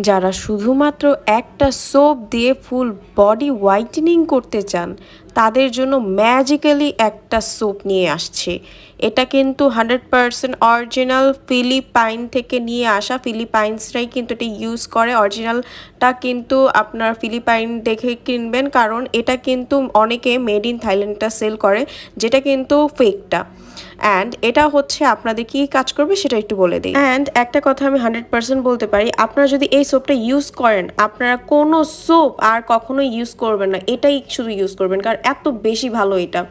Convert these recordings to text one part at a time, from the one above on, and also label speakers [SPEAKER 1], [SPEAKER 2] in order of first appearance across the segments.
[SPEAKER 1] যারা শুধুমাত্র একটা সোপ দিয়ে ফুল বডি হোয়াইটেনিং করতে চান তাদের জন্য ম্যাজিক্যালি একটা সোপ নিয়ে আসছে। এটা কিন্তু 100% অরিজিনাল ফিলিপাইন থেকে নিয়ে আসা, ফিলিপাইন্সরাই কিন্তু এটা ইউজ করে। অরিজিনালটা কিন্তু আপনার ফিলিপাইন দেখে কিনবেন, কারণ এটা কিন্তু অনেকে মেড ইন থাইল্যান্ডটা সেল করে, যেটা কিন্তু ফেকটা। অ্যান্ড এটা হচ্ছে আপনাদের কী কাজ করবে সেটা একটু বলে দিই। অ্যান্ড একটা কথা আমি 100% বলতে পারি, আপনারা যদি এই সোপটা ইউজ করেন আপনারা কোনো সোপ আর কখনোই ইউজ করবেন না, এটাই শুধু ইউজ করবেন, কারণ এত বেশি ভালো এটা।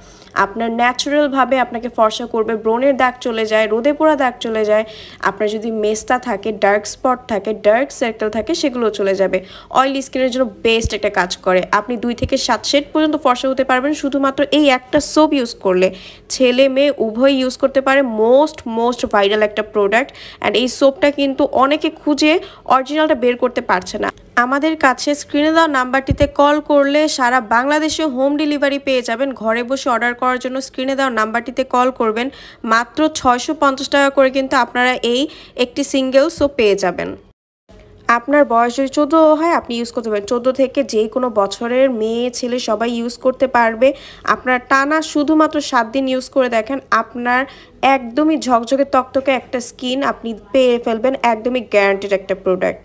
[SPEAKER 1] আপনার ন্যাচারালভাবে আপনাকে ফর্সা করবে, ব্রণের দাগ চলে যায়, রোদে পোড়া দাগ চলে যায়, আপনার যদি মেস্তা থাকে, ডার্ক স্পট থাকে, ডার্ক সার্কেল থাকে, সেগুলো চলে যাবে। অয়েলি স্কিনের জন্য বেস্ট একটা কাজ করে। আপনি 2 থেকে 7 শেড পর্যন্ত ফর্সা হতে পারবেন শুধুমাত্র এই একটা সোপ ইউজ করলে। ছেলে মেয়ে উভয় ইউজ করতে পারে। মোস্ট ভাইরাল একটা প্রোডাক্ট। অ্যান্ড এই সোপটা কিন্তু অনেকে খুঁজে অরিজিনালটা বের করতে পারছে না। আমাদের কাছে স্ক্রিনে দেওয়া নাম্বারটিতে কল করলে সারা বাংলাদেশে হোম ডেলিভারি পেয়ে যাবেন। ঘরে বসে অর্ডার করার জন্য স্ক্রিনে দেওয়া নাম্বারটিতে কল করবেন। মাত্র 650 টাকা করে কিন্তু আপনারা এই একটি সিঙ্গেল সোপ পেয়ে যাবেন। আপনার বয়স যদি 14 হয় আপনি ইউজ করতে পারেন। 14 থেকে যে কোনো বছরের মেয়ে ছেলে সবাই ইউজ করতে পারবে। আপনার টানা শুধুমাত্র 7 দিন ইউজ করে দেখেন, আপনার একদমই ঝকঝকে তকতকে একটা স্কিন আপনি পেয়ে ফেলবেন। একদমই গ্যারান্টিড একটা প্রোডাক্ট।